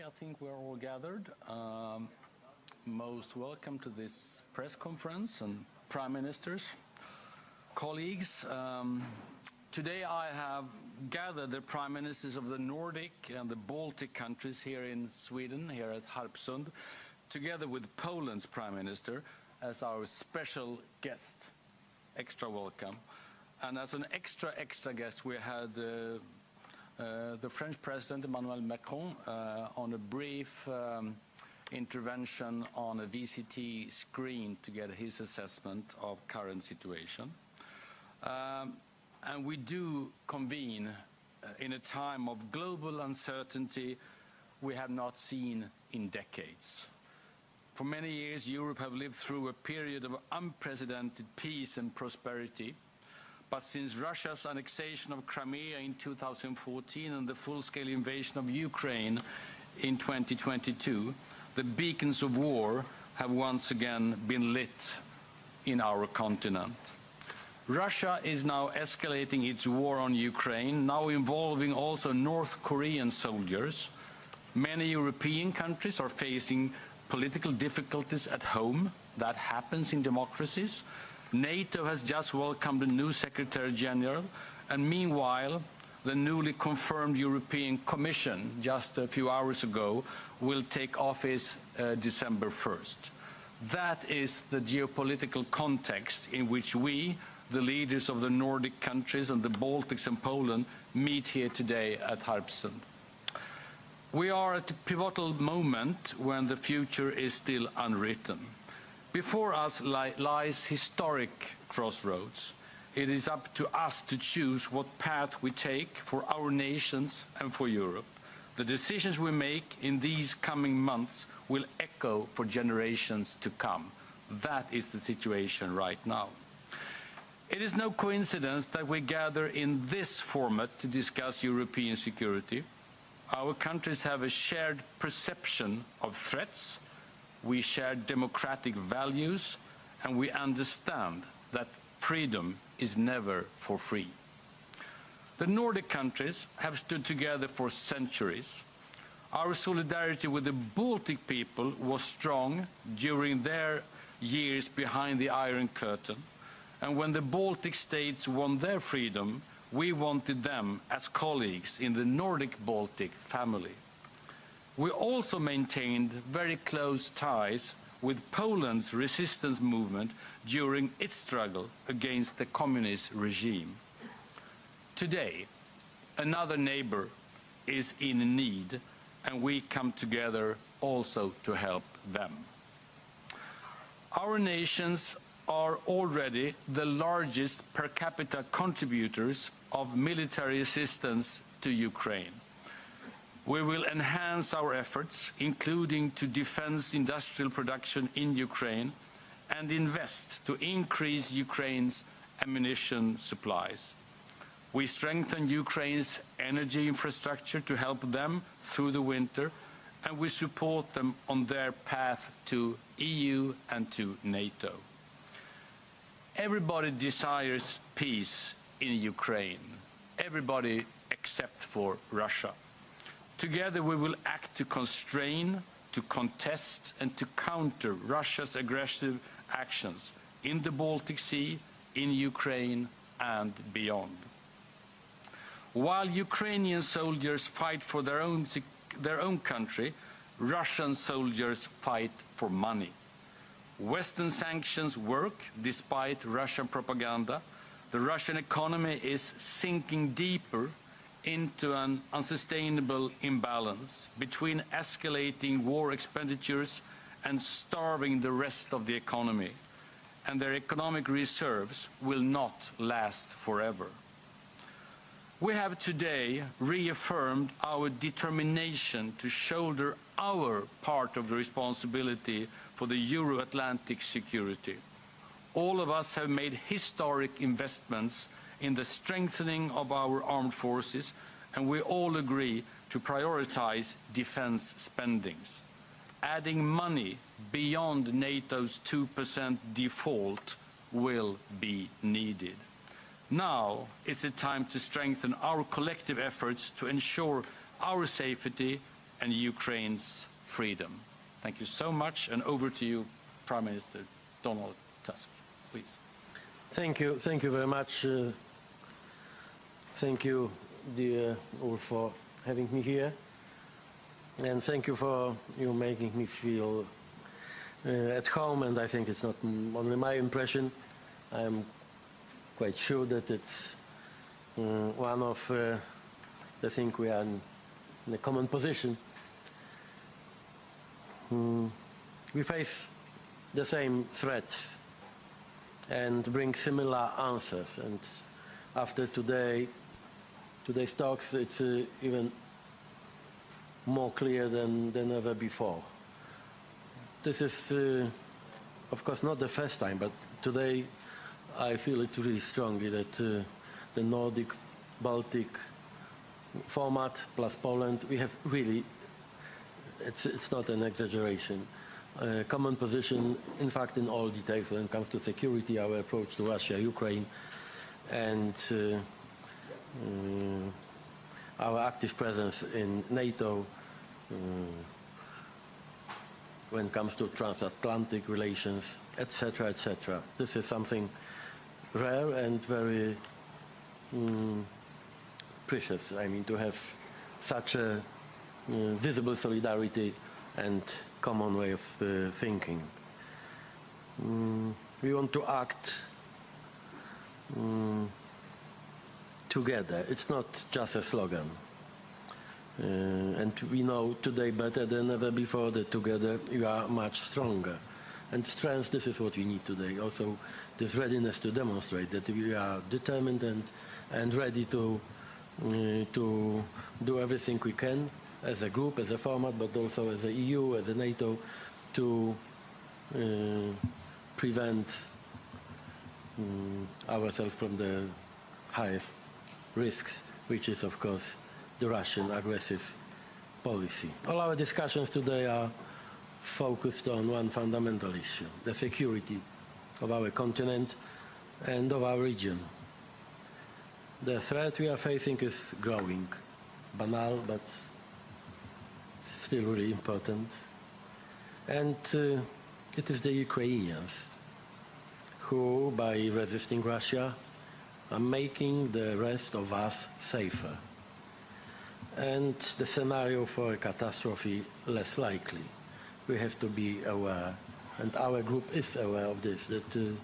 I think we're all gathered. Most welcome to this press conference and prime ministers, colleagues. Today I have gathered the prime ministers of the Nordic and the Baltic countries here in Sweden, here at Harpsund, together with Poland's prime minister as our special guest. Extra welcome. And as an extra guest, we had the French President Emmanuel Macron on a brief intervention on a VCT screen to get his assessment of current situation. And we do convene in a time of global uncertainty we have not seen in decades. For many years, Europe have lived through a period of unprecedented peace and prosperity. But since Russia's annexation of Crimea in 2014 and the full-scale invasion of Ukraine in 2022, the beacons of war have once again been lit in our continent. Russia is now escalating its war on Ukraine, now involving also North Korean soldiers. Many European countries are facing political difficulties at home. That happens in democracies. NATO has just welcomed a new Secretary General, and meanwhile, the newly confirmed European Commission, just a few hours ago, will take office December 1st. That is the geopolitical context in which we, the leaders of the Nordic countries and the Baltics and Poland, meet here today at Harpsund. We are at a pivotal moment when the future is still unwritten. Before us lies historic crossroads. It is up to us to choose what path we take for our nations and for Europe. The decisions we make in these coming months will echo for generations to come. That is the situation right now. It is no coincidence that we gather in this format to discuss European security. Our countries have a shared perception of threats. We share democratic values, and we understand that freedom is never for free. The Nordic countries have stood together for centuries. Our solidarity with the Baltic people was strong during their years behind the Iron Curtain, and when the Baltic states won their freedom, we wanted them as colleagues in the Nordic-Baltic family. We also maintained very close ties with Poland's resistance movement during its struggle against the communist regime. Today, another neighbor is in need, and we come together also to help them. Our nations are already the largest per capita contributors of military assistance to Ukraine. We will enhance our efforts, including to defense industrial production in Ukraine, and invest to increase Ukraine's ammunition supplies. We strengthen Ukraine's energy infrastructure to help them through the winter, and we support them on their path to EU and to NATO. Everybody desires peace in Ukraine, everybody except for Russia. Together we will act to constrain, to contest, and to counter Russia's aggressive actions in the Baltic Sea, in Ukraine, and beyond. While Ukrainian soldiers fight for their own country, Russian soldiers fight for money. Western sanctions work despite Russian propaganda. The Russian economy is sinking deeper into an unsustainable imbalance between escalating war expenditures and starving the rest of the economy, and their economic reserves will not last forever. We have today reaffirmed our determination to shoulder our part of the responsibility for the Euro-Atlantic security. All of us have made historic investments in the strengthening of our armed forces, and we all agree to prioritize defense spendings. Adding money beyond NATO's 2% default will be needed. Now is the time to strengthen our collective efforts to ensure our safety and Ukraine's freedom. Thank you so much, and over to you, Prime Minister Donald Tusk, please. Thank you very much. Thank you, dear Ulf, for having me here, and thank you for making me feel at home. And I think it's not only my impression. I am quite sure that it's one of the things we are in a common position. We face the same threats and bring similar answers. And after today's talks, it's even more clear than ever before. This is, of course, not the first time, but today I feel it really strongly that the Nordic, Baltic format plus Poland, we have really, it's not an exaggeration, common position, in fact, in all details when it comes to security, our approach to Russia, Ukraine, and our active presence in NATO, when it comes to transatlantic relations, etc., etc. This is something rare and very precious. I mean, to have such a visible solidarity and common way of thinking. We want to act together. It's not just a slogan. And we know today better than ever before that together we are much stronger. And strength, this is what we need today. Also, this readiness to demonstrate that we are determined and ready to do everything we can as a group, as a format, but also as a EU, as a NATO, to prevent ourselves from the highest risks, which is, of course, the Russian aggressive policy. All our discussions today are focused on one fundamental issue, the security of our continent and of our region. The threat we are facing is growing, banal, but still really important. And it is the Ukrainians who, by resisting Russia, are making the rest of us safer. And the scenario for a catastrophe less likely. We have to be aware, and our group is aware of this, that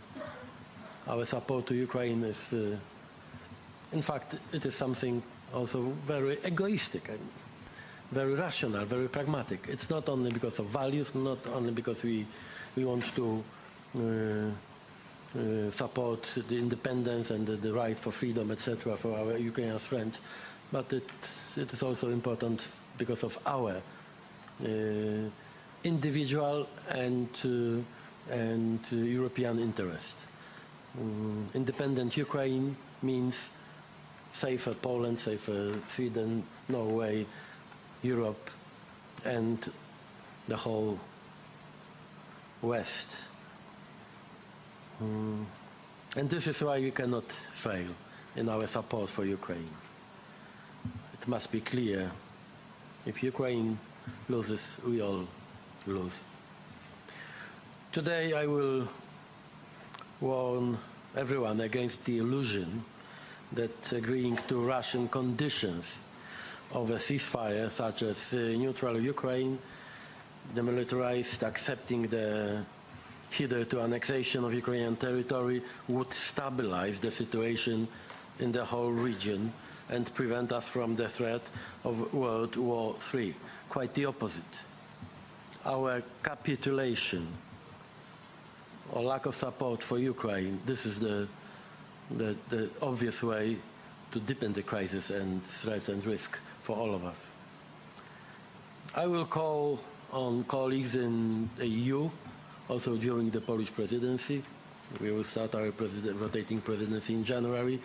our support to Ukraine is, in fact, it is something also very egoistic, and very rational, very pragmatic. It's not only because of values, not only because we want to support the independence and the right for freedom, etc., for our Ukrainian friends, but it is also important because of our individual and European interest. Independent Ukraine means safer Poland, safer Sweden, Norway, Europe, and the whole West. And this is why we cannot fail in our support for Ukraine. It must be clear, if Ukraine loses, we all lose. Today I will warn everyone against the illusion that agreeing to Russian conditions of a ceasefire, such as neutral Ukraine, demilitarized, accepting the hitherto annexation of Ukrainian territory, would stabilize the situation in the whole region and prevent us from the threat of World War III. Quite the opposite. Our capitulation or lack of support for Ukraine, this is the obvious way to deepen the crisis and threats and risk for all of us. I will call on colleagues in the EU, also during the Polish presidency. We will start our rotating presidency in January,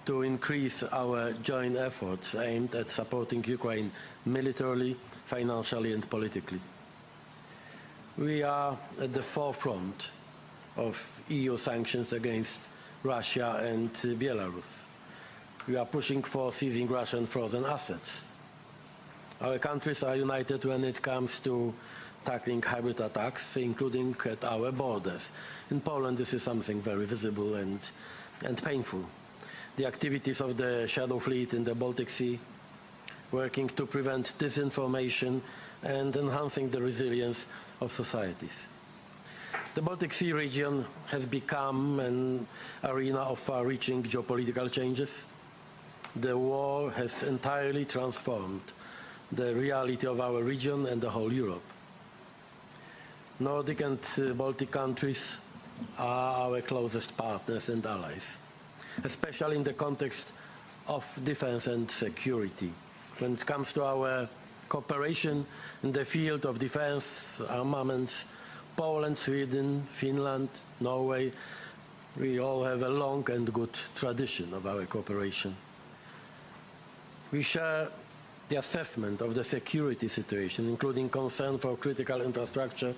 to increase our joint efforts aimed at supporting Ukraine militarily, financially, and politically. We are at the forefront of EU sanctions against Russia and Belarus. We are pushing for seizing Russian frozen assets. Our countries are united when it comes to tackling hybrid attacks, including at our borders. In Poland, this is something very visible and painful. The activities of the Shadow Fleet in the Baltic Sea, working to prevent disinformation and enhancing the resilience of societies. The Baltic Sea region has become an arena of far-reaching geopolitical changes. The war has entirely transformed the reality of our region and the whole Europe. Nordic and Baltic countries are our closest partners and allies, especially in the context of defense and security. When it comes to our cooperation in the field of defense, armaments, Poland, Sweden, Finland, Norway, we all have a long and good tradition of our cooperation. We share the assessment of the security situation, including concern for critical infrastructure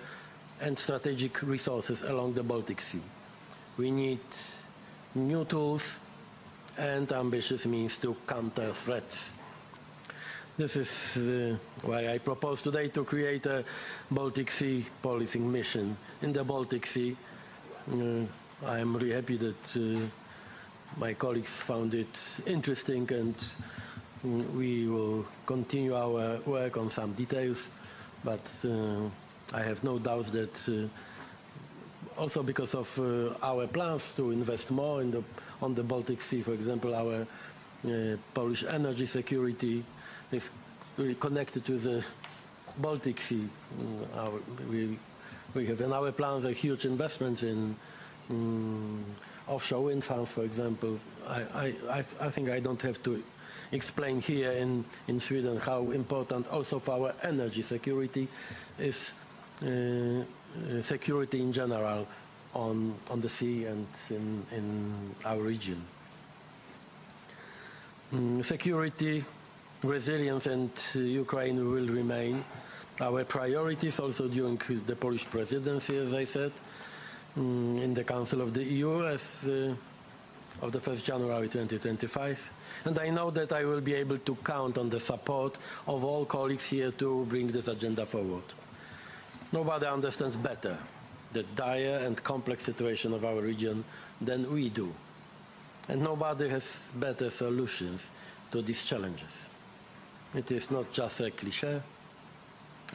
and strategic resources along the Baltic Sea. We need new tools and ambitious means to counter threats. This is why I propose today to create a Baltic Sea policing mission in the Baltic Sea. I am really happy that my colleagues found it interesting, and we will continue our work on some details, but I have no doubts that also because of our plans to invest more on the Baltic Sea, for example, our Polish energy security is really connected to the Baltic Sea. We have in our plans a huge investment in offshore wind farms, for example. I think I don't have to explain here in Sweden how important also for our energy security is security in general on the sea and in our region. Security, resilience, and Ukraine will remain our priorities also during the Polish presidency, as I said, in the Council of the EU as of the 1st January 2025. And I know that I will be able to count on the support of all colleagues here to bring this agenda forward. Nobody understands better the dire and complex situation of our region than we do. And nobody has better solutions to these challenges. It is not just a cliché.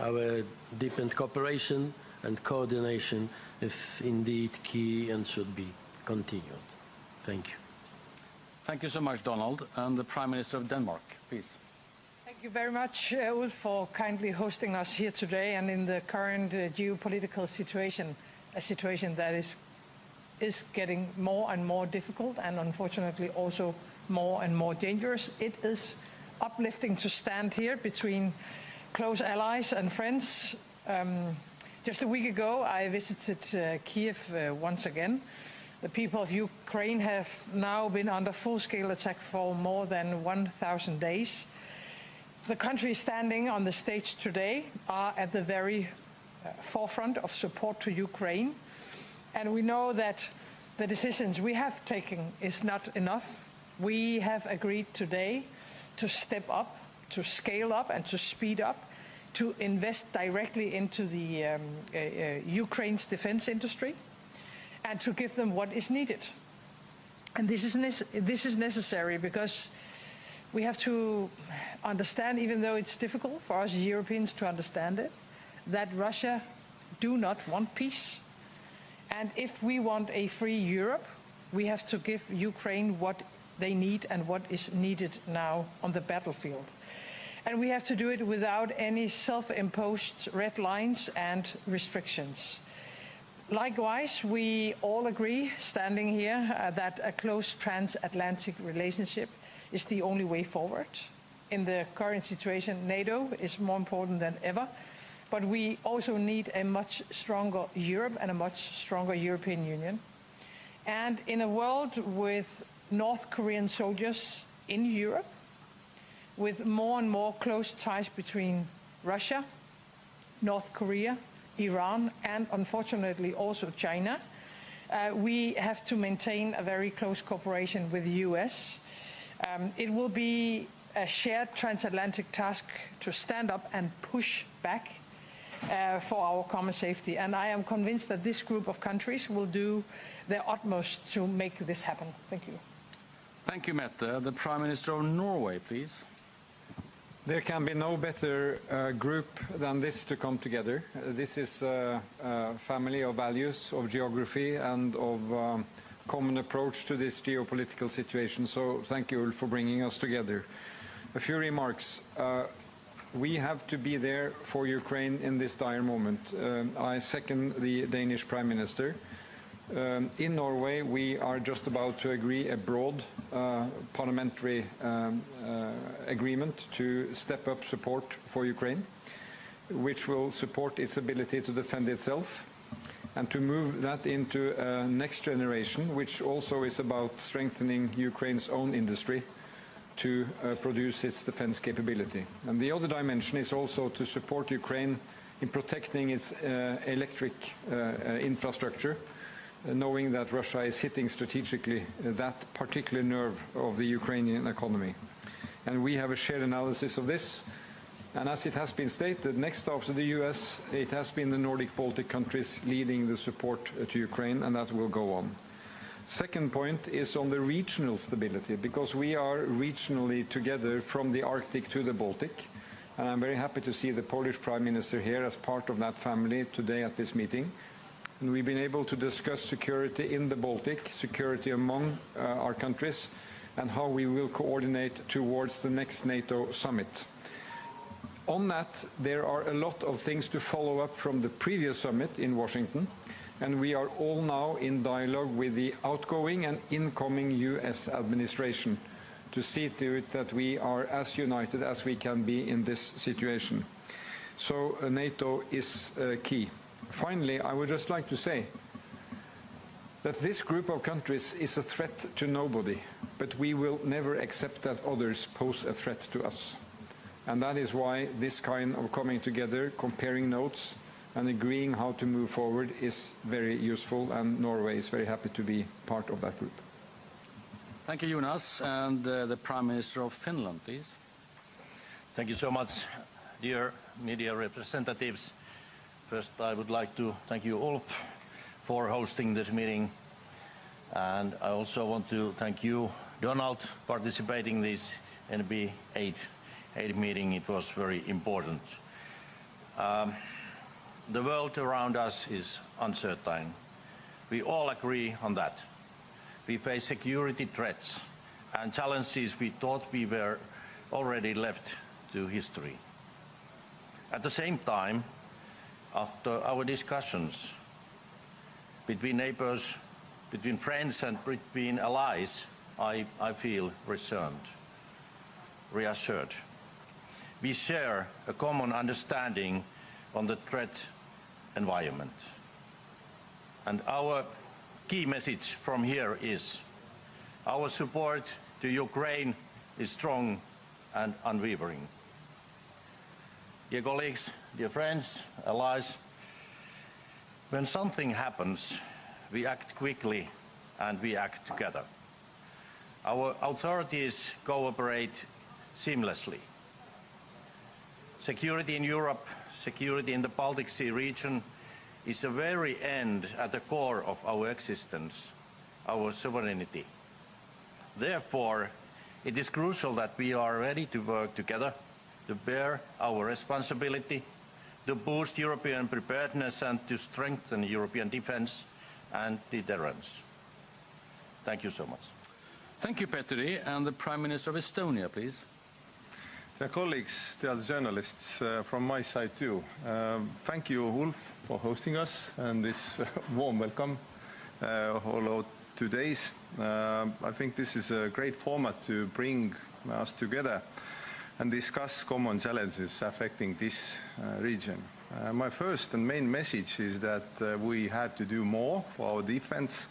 Our deepened cooperation and coordination is indeed key and should be continued. Thank you. Thank you so much, Donald. And the Prime Minister of Denmark, please. Thank you very much, Ulf, for kindly hosting us here today and in the current geopolitical situation, a situation that is getting more and more difficult and unfortunately also more and more dangerous. It is uplifting to stand here between close allies and friends. Just a week ago, I visited Kiev once again. The people of Ukraine have now been under full-scale attack for more than 1,000 days. The countries standing on the stage today are at the very forefront of support to Ukraine. And we know that the decisions we have taken is not enough. We have agreed today to step up, to scale up and to speed up, to invest directly into the Ukraine's defense industry and to give them what is needed. And this is necessary because we have to understand, even though it's difficult for us Europeans to understand it, that Russia do not want peace. And if we want a free Europe, we have to give Ukraine what they need and what is needed now on the battlefield. And we have to do it without any self-imposed red lines and restrictions. Likewise, we all agree, standing here, that a close transatlantic relationship is the only way forward. In the current situation, NATO is more important than ever, but we also need a much stronger Europe and a much stronger European Union. And in a world with North Korean soldiers in Europe, with more and more close ties between Russia, North Korea, Iran, and unfortunately also China, we have to maintain a very close cooperation with the US. It will be a shared transatlantic task to stand up and push back for our common safety. And I am convinced that this group of countries will do their utmost to make this happen. Thank you. Thank you, Mette. The Prime Minister of Norway, please. There can be no better group than this to come together. This is a family of values, of geography, and of common approach to this geopolitical situation. So thank you, Ulf, for bringing us together. A few remarks. We have to be there for Ukraine in this dire moment. I second the Danish Prime Minister. In Norway, we are just about to agree a broad parliamentary agreement to step up support for Ukraine, which will support its ability to defend itself and to move that into a next generation, which also is about strengthening Ukraine's own industry to produce its defense capability. And the other dimension is also to support Ukraine in protecting its electric infrastructure, knowing that Russia is hitting strategically that particular nerve of the Ukrainian economy. And we have a shared analysis of this. And as it has been stated, next after the US, it has been the Nordic Baltic countries leading the support to Ukraine, and that will go on. Second point is on the regional stability, because we are regionally together from the Arctic to the Baltic. And I'm very happy to see the Polish Prime Minister here as part of that family today at this meeting. And we've been able to discuss security in the Baltic, security among our countries, and how we will coordinate towards the next NATO summit. On that, there are a lot of things to follow up from the previous summit in Washington, and we are all now in dialogue with the outgoing and incoming US administration to see to it that we are as united as we can be in this situation. So NATO is key. Finally, I would just like to say that this group of countries is a threat to nobody, but we will never accept that others pose a threat to us. And that is why this kind of coming together, comparing notes, and agreeing how to move forward is very useful, and Norway is very happy to be part of that group. Thank you, Jonas. And the Prime Minister of Finland, please. Thank you so much, dear media representatives. First, I would like to thank you all for hosting this meeting. And I also want to thank you, Donald, participating in this NB 8 meeting. It was very important. The world around us is uncertain. We all agree on that. We face security threats and challenges we thought we were already left to history. At the same time, after our discussions between neighbors, between friends and between allies, I feel reassured. We share a common understanding on the threat environment. And our key message from here is our support to Ukraine is strong and unwavering. Dear colleagues, dear friends, allies, when something happens, we act quickly and we act together. Our authorities cooperate seamlessly. Security in Europe, security in the Baltic Sea region is the very end at the core of our existence, our sovereignty. Therefore, it is crucial that we are ready to work together to bear our responsibility, to boost European preparedness and to strengthen European defense and deterrence. Thank you so much. Thank you, Petteri. And the Prime Minister of Estonia, please. Dear colleagues, dear journalists, from my side too, thank you, Ulf, for hosting us and this warm welcome all 2 days. I think this is a great format to bring us together and discuss common challenges affecting this region. My first and main message is that we had to do more for our defense.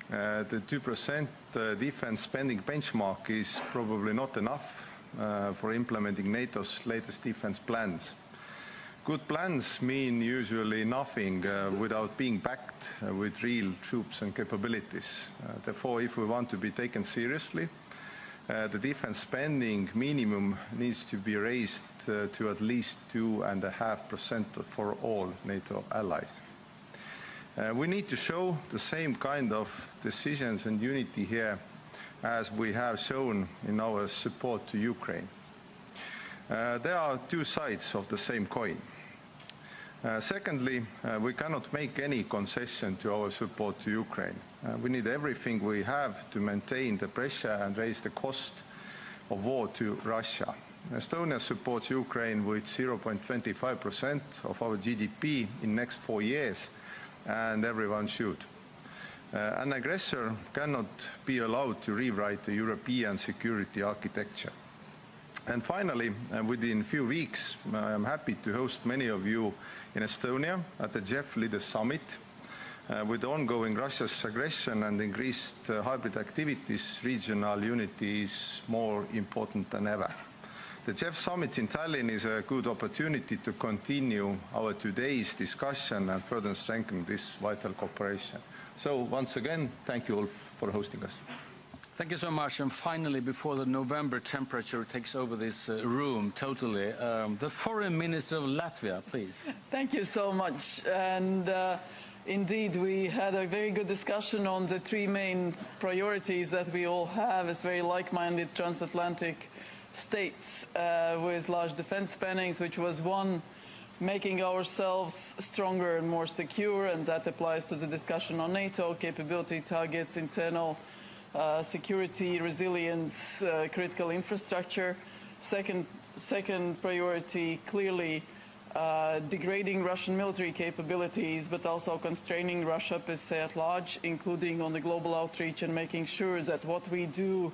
The 2% defense spending benchmark is probably not enough for implementing NATO's latest defense plans. Good plans mean usually nothing without being backed with real troops and capabilities. Therefore, if we want to be taken seriously the defense spending minimum needs to be raised to at least 2.5% for all NATO allies. We need to show the same kind of decisions and unity here as we have shown in our support to Ukraine. There are two sides of the same coin. Secondly, we cannot make any concession to our support to Ukraine. We need everything we have to maintain the pressure and raise the cost of war to Russia. Estonia supports Ukraine with 0.25% of our GDP in next 4 years, and everyone should. An aggressor cannot be allowed to rewrite the European security architecture. And finally, within a few weeks, I am happy to host many of you in Estonia at the GEF Leaders Summit. With ongoing Russia's aggression and increased hybrid activities, regional unity is more important than ever. The GEF Summit in Tallinn is a good opportunity to continue our today's discussion and further strengthen this vital cooperation. So once again, thank you all for hosting us. Thank you so much. And finally, before the November temperature takes over this room totally, the Foreign Minister of Latvia, please. Thank you so much. And indeed, we had a very good discussion on the three main priorities that we all have as very like-minded transatlantic states with large defense spendings, which was one, making ourselves stronger and more secure, and that applies to the discussion on NATO, capability targets, internal security, resilience, critical infrastructure. Second priority, clearly degrading Russian military capabilities, but also constraining Russia per se at large, including on the global outreach and making sure that what we do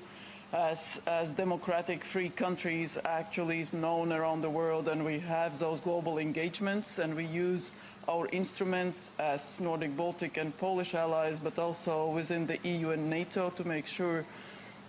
as democratic free countries actually is known around the world, and we have those global engagements, and we use our instruments as Nordic, Baltic and Polish allies, but also within the EU and NATO to make sure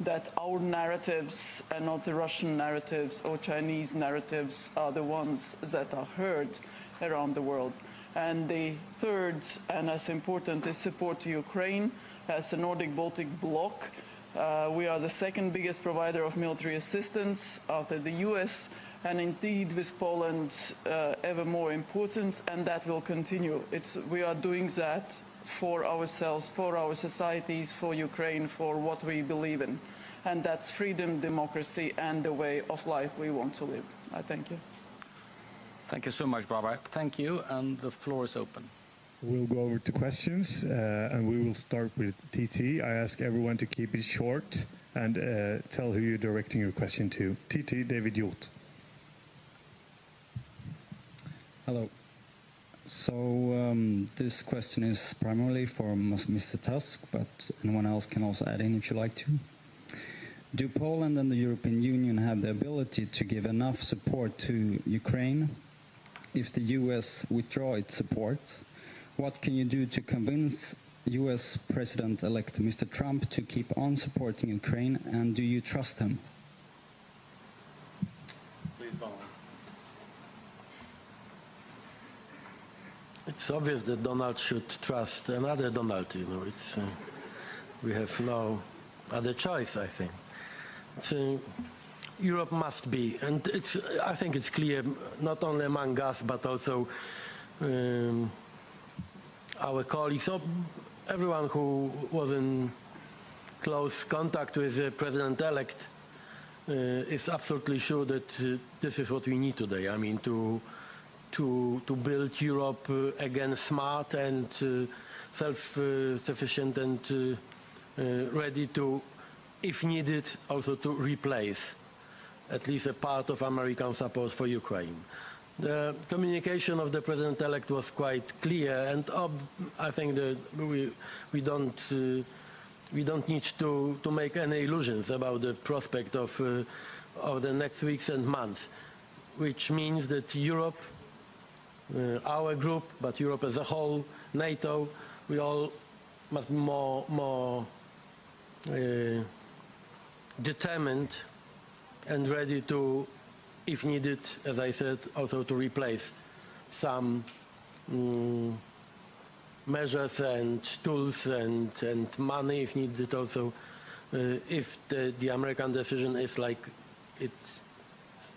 that our narratives and not the Russian narratives or Chinese narratives are the ones that are heard around the world. And the third, and as important, is support to Ukraine as a Nordic-Baltic bloc. We are the second biggest provider of military assistance after the US, and indeed with Poland ever more important, and that will continue. We are doing that for ourselves, for our societies, for Ukraine, for what we believe in. And that's freedom, democracy, and the way of life we want to live. I thank you. Thank you so much, Barbara. Thank you, and the floor is open. We'll go over to questions, and we will start with TT. I ask everyone to keep it short and tell who you're directing your question to. TT, David Hjort. Hello. So this question is primarily for Mr. Tusk, but anyone else can also add in if you like to. Do Poland and the European Union have the ability to give enough support to Ukraine if the US withdraw its support? What can you do to convince US President-elect Mr. Trump to keep on supporting Ukraine, and do you trust him? Please, Donald. It's obvious that Donald should trust another Donald. You know, we have no other choice, I think. Europe must be, and I think it's clear, not only among us, but also our colleagues, everyone who was in close contact with the president-elect is absolutely sure that this is what we need today. I mean, to build Europe again smart and self-sufficient and ready to, if needed, also to replace at least a part of American support for Ukraine. The communication of the president-elect was quite clear, and I think that we don't need to make any illusions about the prospect of the next weeks and months, which means that Europe, our group, but Europe as a whole, NATO, we all must be more determined and ready to, if needed, as I said, also to replace some measures and tools and money, if needed, also if the American decision is like it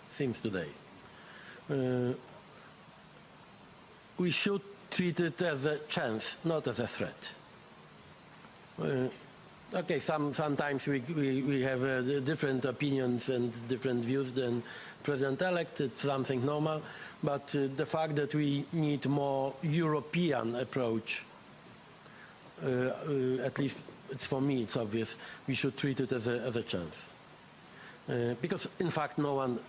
seems today. We should treat it as a chance, not as a threat. Okay, sometimes we have different opinions and different views than President-elect. It's something normal. But the fact that we need more European approach, at least it's for me, it's obvious, we should treat it as a chance. Because, in fact, no one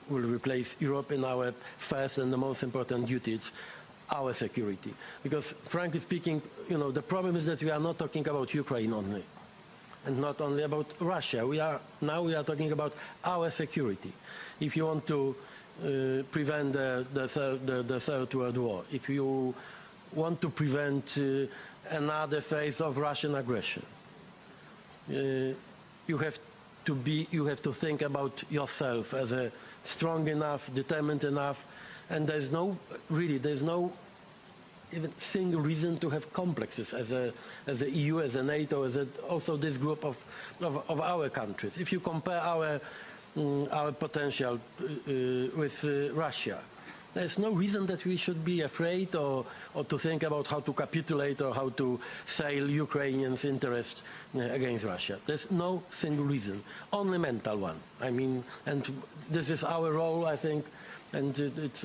will replace Europe in our first and the most important duty. It's our security. Because, frankly speaking, you know, the problem is that we are not talking about Ukraine only, and not only about Russia. Now we are talking about our security. If you want to prevent the Third World War, if you want to prevent another phase of Russian aggression, you have to think about yourself as a strong enough, determined enough, and there's no even single reason to have complexes as a EU, as a NATO, as also this group of our countries. If you compare our potential with Russia, there's no reason that we should be afraid or to think about how to capitulate or how to sail Ukrainians' interests against Russia. There's no single reason, only mental one. I mean, and this is our role, I think, and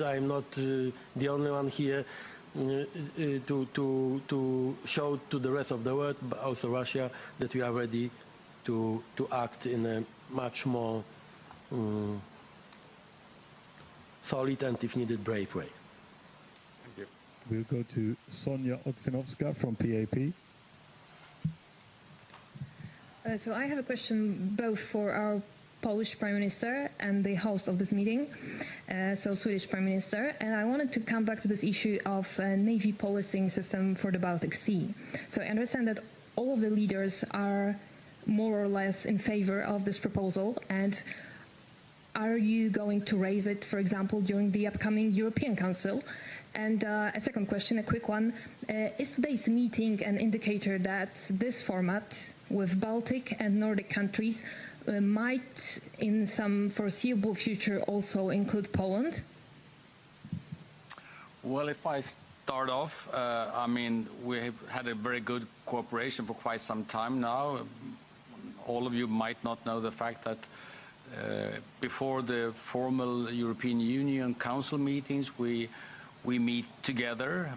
I'm not the only one here to show to the rest of the world, but also Russia, that we are ready to act in a much more solid and, if needed, brave way. Thank you. We'll go to Sonia Otvinovska from PAP. So I have a question both for our Polish Prime Minister and the host of this meeting, so Swedish Prime Minister, and I wanted to come back to this issue of Navy policing system for the Baltic Sea. So I understand that all of the leaders are more or less in favor of this proposal, and are you going to raise it, for example, during the upcoming European Council? And a second question, a quick one, is today's meeting an indicator that this format with Baltic and Nordic countries might, in some foreseeable future, also include Poland? Well, if I start off, I mean, we have had a very good cooperation for quite some time now. All of you might not know the fact that before the formal European Union Council meetings, we meet together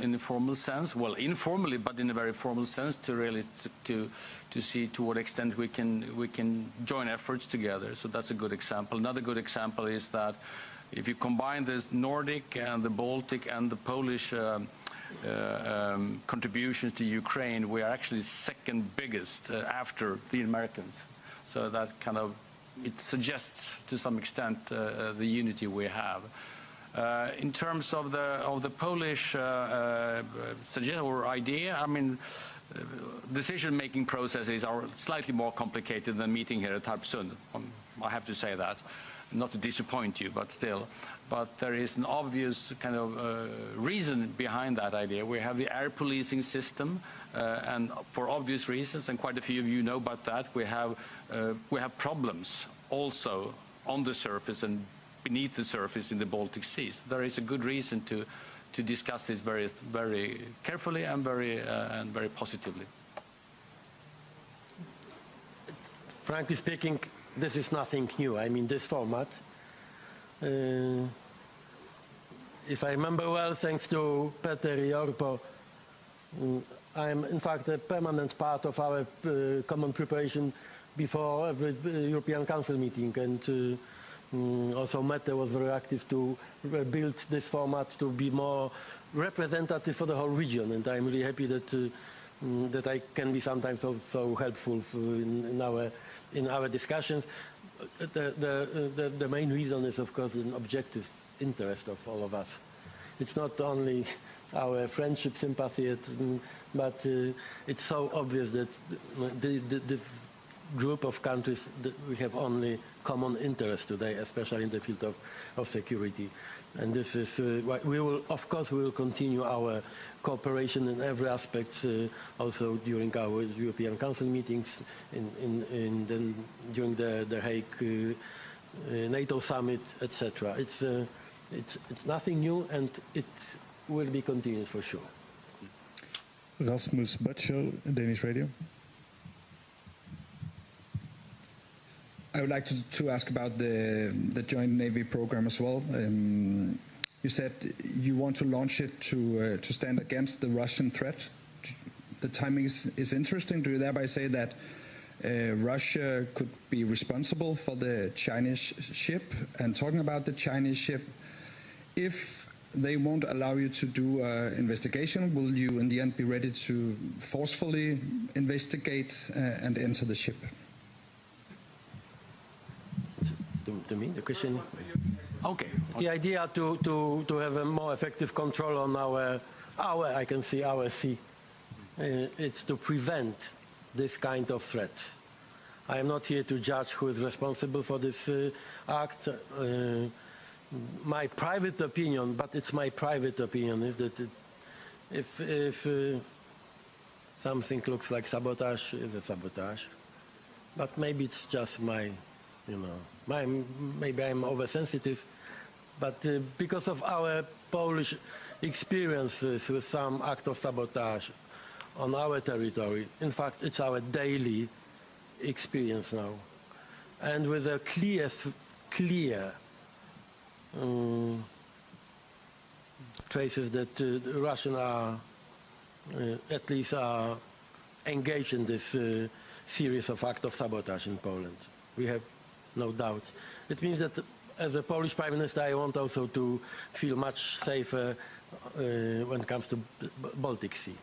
in a formal sense, well, informally, but in a very formal sense, to really to see to what extent we can join efforts together. So that's a good example. Another good example is that if you combine the Nordic and the Baltic and the Polish contributions to Ukraine, we are actually second biggest after the Americans. So that kind of, it suggests to some extent the unity we have. In terms of the Polish suggestion or idea, I mean, decision-making processes are slightly more complicated than meeting here at Harpsund. I have to say that, not to disappoint you, but still. But there is an obvious kind of reason behind that idea. We have the air policing system, and for obvious reasons, and quite a few of you know about that, we have problems also on the surface and beneath the surface in the Baltic Sea. So there is a good reason to discuss this very, very carefully and very positively. Frankly speaking, this is nothing new. I mean, this format, if I remember well, thanks to Peter Jorpo, I am in fact a permanent part of our common preparation before every European Council meeting, and also Mette was very active to build this format to be more representative for the whole region, and I'm really happy that that I can be sometimes so helpful in our discussions. The main reason is, of course, an objective interest of all of us. It's not only our friendship, sympathy, but it's so obvious that the group of countries that we have only common interest today, especially in the field of security. And this is what we will, of course, we will continue our cooperation in every aspect, also during our European Council meetings, during the Hague NATO summit, etc. It's nothing new, and it will be continued for sure. Rasmus Butchell, Danish Radio. I would like to ask about the joint Navy program as well. You said you want to launch it to stand against the Russian threat. The timing is interesting. Do you thereby say that Russia could be responsible for the Chinese ship? And talking about the Chinese ship, if they won't allow you to do an investigation, will you in the end be ready to forcefully investigate and enter the ship? To me, the question. Okay. The idea to have a more effective control on our sea, it's to prevent this kind of threats. I am not here to judge who is responsible for this act. My private opinion, but it's my private opinion, is that if something looks like sabotage, it's a sabotage. But maybe it's just maybe I'm oversensitive. But because of our Polish experiences with some act of sabotage on our territory, in fact, it's our daily experience now. And with a clear traces that the Russians are, at least are engaged in this series of acts of sabotage in Poland. We have no doubt. It means that as a Polish Prime Minister, I want also to feel much safer when it comes to Baltic Sea.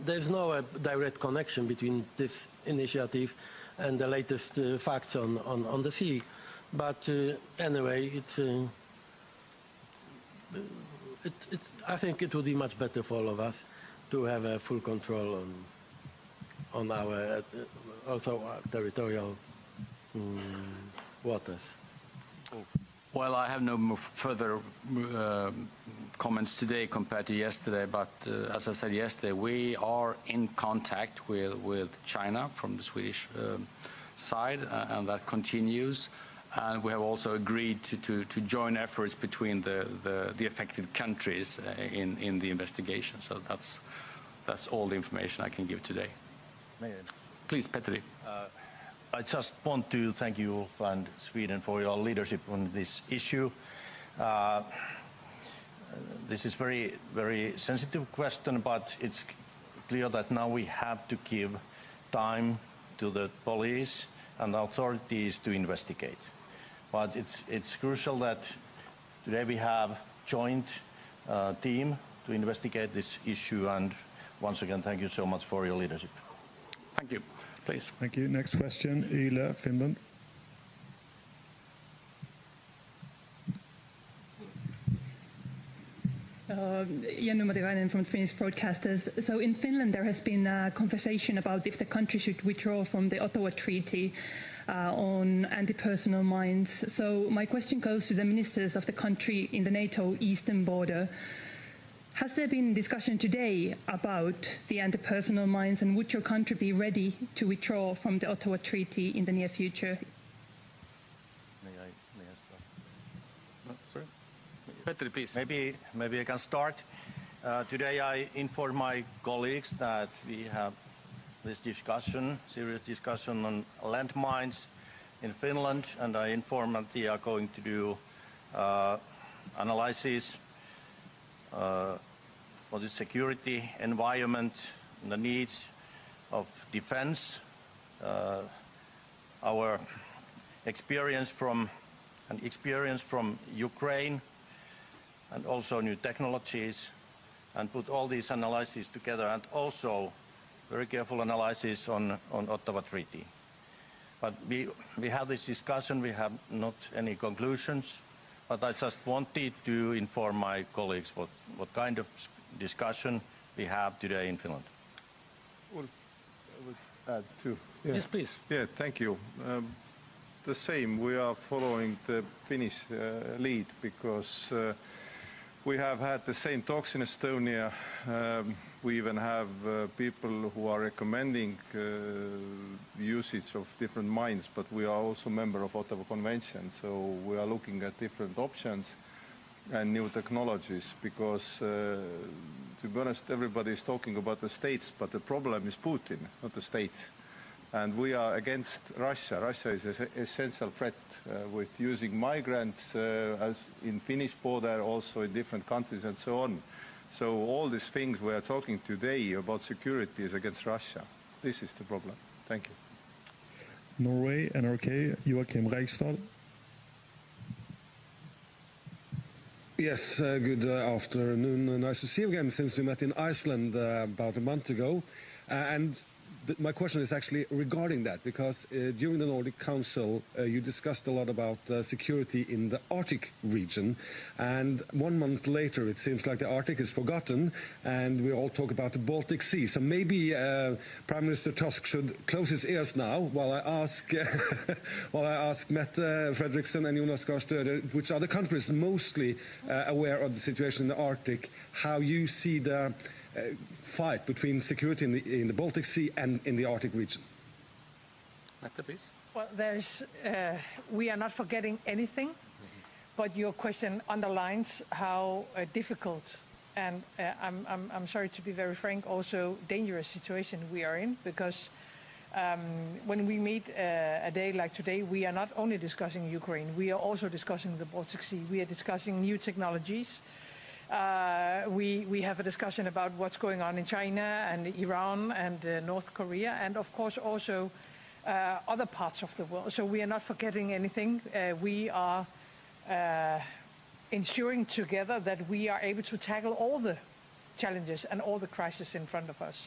There's no direct connection between this initiative and the latest facts on the sea. But anyway, I think it would be much better for all of us to have a full control on our also our territorial waters. Well, I have no more further comments today compared to yesterday, but as I said yesterday, we are in contact with China from the Swedish side, and that continues. And we have also agreed to join efforts between the affected countries in the investigation. So that's all the information I can give today. Please, Petri. I just want to thank you, Ulf, and Sweden for your leadership on this issue. This is very, very sensitive question, but it's clear that now we have to give time to the police and authorities to investigate. But it's crucial that today we have joint team to investigate this issue. And once again, thank you so much for your leadership. Thank you. Please. Thank you. Next question, Ila, Finland. Jenny Matikainen from Finnish Broadcasters. So in Finland there has been a conversation about if the country should withdraw from the Ottawa Treaty on anti-personnel mines. So my question goes to the ministers of the country in the NATO eastern border. Has there been discussion today about the anti-personnel mines, and would your country be ready to withdraw from the Ottawa Treaty in the near future? May I start? No, sorry. Petri, please. Maybe I can start. Today I informed my colleagues that we have this discussion, serious discussion on landmines in Finland, and I informed that we are going to do analysis for the security environment and the needs of defense, our experience from Ukraine, and also new technologies, and put all these analyses together, and also very careful analysis on Ottawa Treaty. But we have this discussion, we have not any conclusions, but I just wanted to inform my colleagues what kind of discussion we have today in Finland. Well, I would add too. Yes, please. Yeah, thank you. the same. We are following the Finnish lead because we have had the same talks in Estonia. We even have people who are recommending usage of different mines, but we are also a member of Ottawa Convention, so we are looking at different options and new technologies because, to be honest, everybody is talking about the states, but the problem is Putin, not the states. And we are against Russia. Russia is an essential threat with using migrants as in Finnish border, also in different countries and so on. So all these things we are talking today about security is against Russia. This is the problem. Thank you. Norway, NRK, Joachim Reigstad. Yes, good afternoon. Nice to see you again since we met in Iceland about a month ago. And my question is actually regarding that, because during the Nordic Council you discussed a lot about security in the Arctic region, and 1 month later it seems like the Arctic is forgotten and we all talk about the Baltic Sea. So maybe Prime Minister Tusk should close his ears now while I ask Mette Frederiksen and Jonas Gahr Støre, which are the countries mostly aware of the situation in the Arctic, how you see the fight between security in the Baltic Sea and in the Arctic region. Please. Well, we are not forgetting anything, but your question underlines how difficult and I'm sorry to be very frank, also dangerous situation we are in, because when we meet a day like today, we are not only discussing Ukraine, we are also discussing the Baltic Sea, we are discussing new technologies. We have a discussion about what's going on in China and Iran and North Korea, and of course also other parts of the world. So we are not forgetting anything. We are ensuring together that we are able to tackle all the challenges and all the crises in front of us.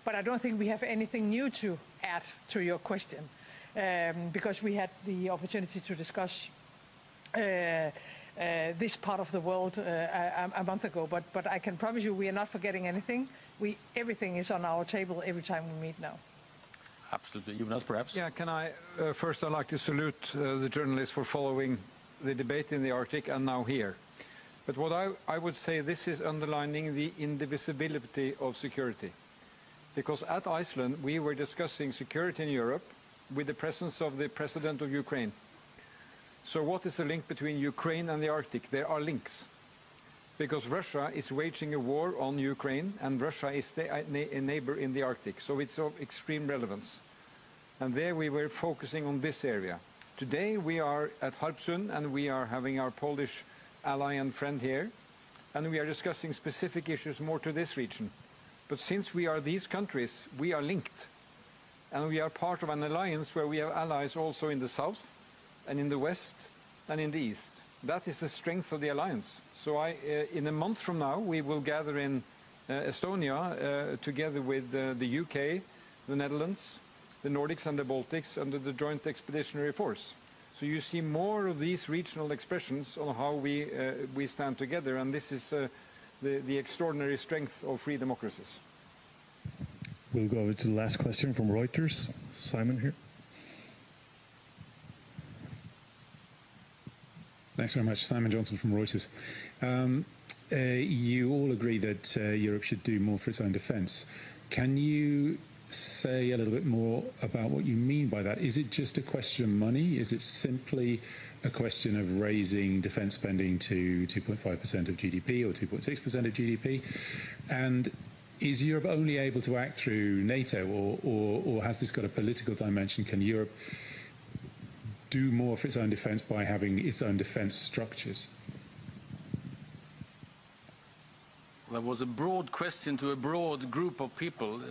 But I don't think we have anything new to add to your question, because we had the opportunity to discuss this part of the world a month ago, but I can promise you we are not forgetting anything. Everything is on our table every time we meet now. Absolutely. Jonas, perhaps? Yeah, can I first I'd like to salute the journalists for following the debate in the Arctic and now here. But what I would say, this is underlining the indivisibility of security. Because at Iceland we were discussing security in Europe with the presence of the President of Ukraine. So what is the link between Ukraine and the Arctic? There are links. Because Russia is waging a war on Ukraine, and Russia is a neighbor in the Arctic. So it's of extreme relevance. And there we were focusing on this area. Today we are at Harpsund, and we are having our Polish ally and friend here. And we are discussing specific issues more to this region. But since we are these countries, we are linked. And we are part of an alliance where we have allies also in the south, and in the west, and in the east. That is the strength of the alliance. So in a month from now, we will gather in Estonia together with the UK, the Netherlands, the Nordics and the Baltics under the Joint Expeditionary Force. So you see more of these regional expressions on how we stand together, and this is the extraordinary strength of free democracies. We'll go over to the last question from Reuters. Simon here. Thanks very much. Simon Johnson from Reuters. You all agree that Europe should do more for its own defence. Can you say a little bit more about what you mean by that? Is it just a question of money? Is it simply a question of raising defence spending to 2.5% of GDP or 2.6% of GDP? And is Europe only able to act through NATO, or has this got a political dimension? Can Europe do more for its own defence by having its own defence structures? That was a broad question to a broad group of people.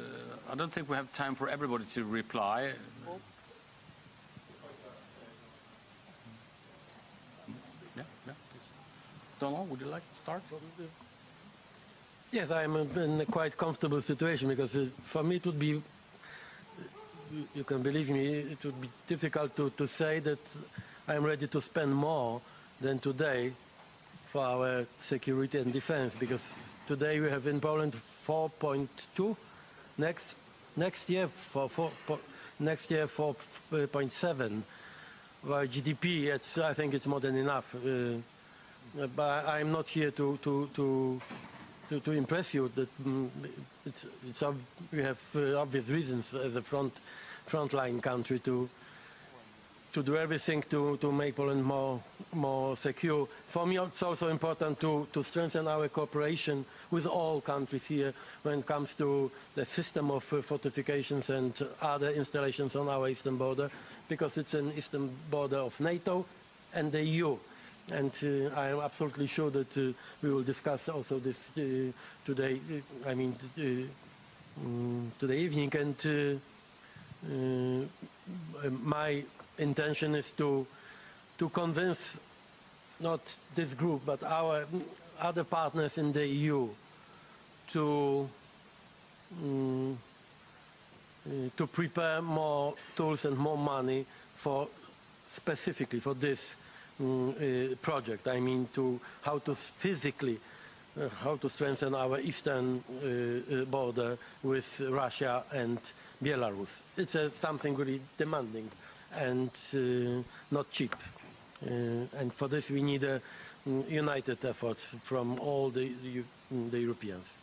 I don't think we have time for everybody to reply. Yeah. Donald, would you like to start? Yes, I'm in a quite comfortable situation, because for me it would be, you can believe me, it would be difficult to say that I am ready to spend more than today for our security and defense, because today we have in Poland 4.2, next year 4.7. our GDP, I think it's more than enough. But I'm not here to impress you. That we have obvious reasons as a frontline country to do everything to make Poland more secure. For me, it's also important to strengthen our cooperation with all countries here when it comes to the system of fortifications and other installations on our eastern border, because it's an eastern border of NATO and the EU. And I am absolutely sure that we will discuss also this today, today evening. And my intention is to convince not this group but our other partners in the EU to prepare more tools and more money specifically for this project. I mean, how to physically how to strengthen our eastern border with Russia and Belarus. It's something really demanding and not cheap. And for this we need united efforts from all the Europeans.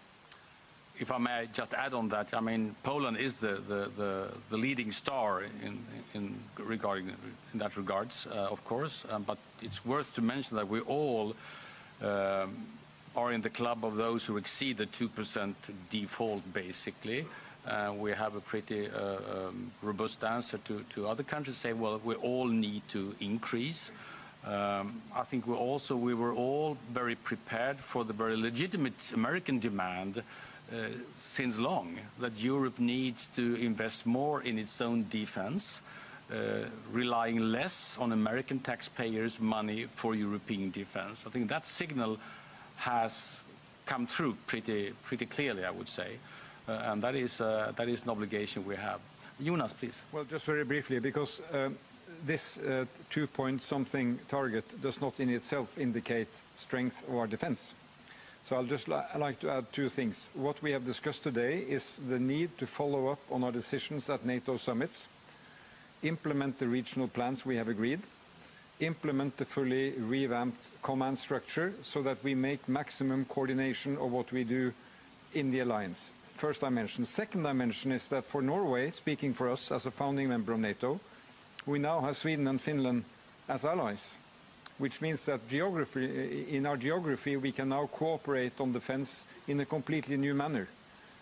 If I may just add on that, I mean, Poland is the leading star in that regards, of course. But it's worth to mention that we all are in the club of those who exceed the 2% default, basically. We have a pretty robust answer to other countries say, well, we all need to increase. I think we were all very prepared for the very legitimate American demand since long, that Europe needs to invest more in its own defense, relying less on American taxpayers' money for European defense. I think that signal has come through pretty clearly, I would say, and that is an obligation we have. Jonas, please. Well, just very briefly, because this 2-point-something target does not in itself indicate strength of our defense. So I'll just like to add two things. What we have discussed today is the need to follow up on our decisions at NATO summits, implement the regional plans we have agreed, implement the fully revamped command structure so that we make maximum coordination of what we do in the alliance. First dimension. Second dimension is that for Norway, speaking for us as a founding member of NATO, we now have Sweden and Finland as allies, which means that in our geography we can now cooperate on defense in a completely new manner.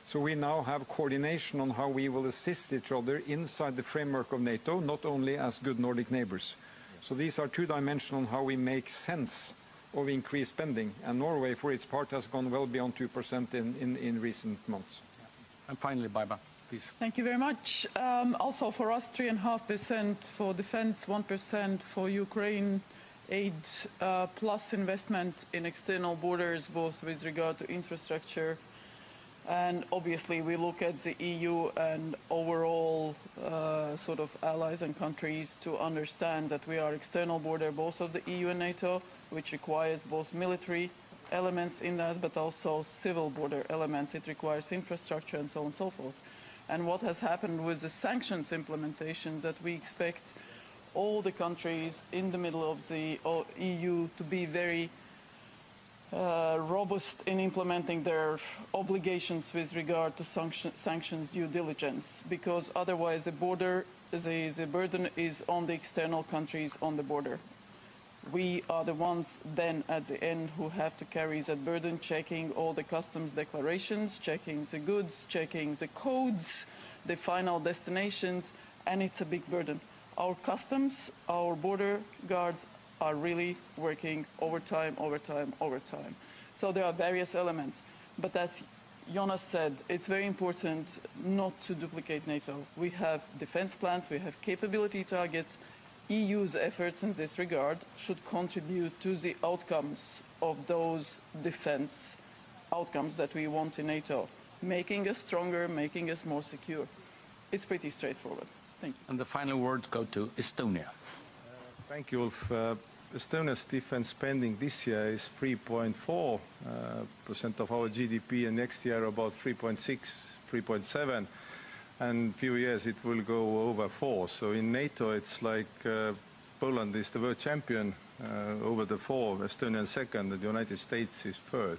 So we now have coordination on how we will assist each other inside the framework of NATO, not only as good Nordic neighbors. So these are two dimensions on how we make sense of increased spending. And Norway, for its part, has gone well beyond 2% in recent months. And finally, Baiba, please. Thank you very much. Also for us, 3.5% for defense, 1% for Ukraine aid, plus investment in external borders, both with regard to infrastructure. And obviously, we look at the EU and overall sort of allies and countries to understand that we are external border, both of the EU and NATO, which requires both military elements in that, but also civil border elements. It requires infrastructure and so on and so forth. And what has happened with the sanctions implementation, that we expect all the countries in the middle of the EU to be very robust in implementing their obligations with regard to sanctions due diligence, because otherwise the burden is on the external countries on the border. We are the ones then at the end who have to carry that burden, checking all the customs declarations, checking the goods, checking the codes, the final destinations, and it's a big burden. Our customs, our border guards are really working overtime. So there are various elements. But as Jonas said, it's very important not to duplicate NATO. We have defense plans, we have capability targets. EU's efforts in this regard should contribute to the outcomes of those defense outcomes that we want in NATO, making us stronger, making us more secure. It's pretty straightforward. Thank you. And the final words go to Estonia. Thank you, Ulf. Estonia's defense spending this year is 3.4% of our GDP, and next year about 3.6, 3.7. And in a few years it will go over 4. So in NATO it's like Poland is the world champion over the four, Estonian second, and the United States is third.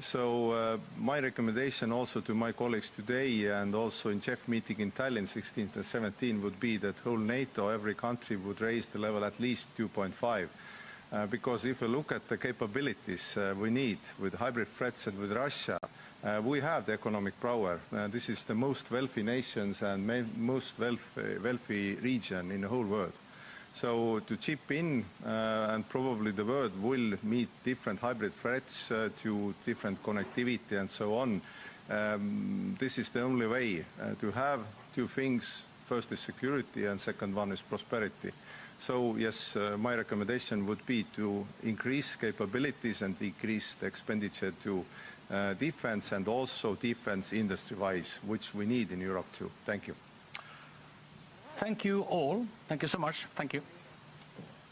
So my recommendation also to my colleagues today and also in CHEF meeting in Tallinn 16th and 17th would be that whole NATO, every country would raise the level at least 2.5. Because if you look at the capabilities we need with hybrid threats and with Russia, we have the economic power. This is the most wealthy nations and most wealthy region in the whole world. So to chip in, and probably the world will meet different hybrid threats to different connectivity and so on. This is the only way to have two things. First is security and second one is prosperity. So yes, my recommendation would be to increase capabilities and increase the expenditure to defense and also defense industry-wise, which we need in Europe too. Thank you. Thank you all. Thank you so much. Thank you.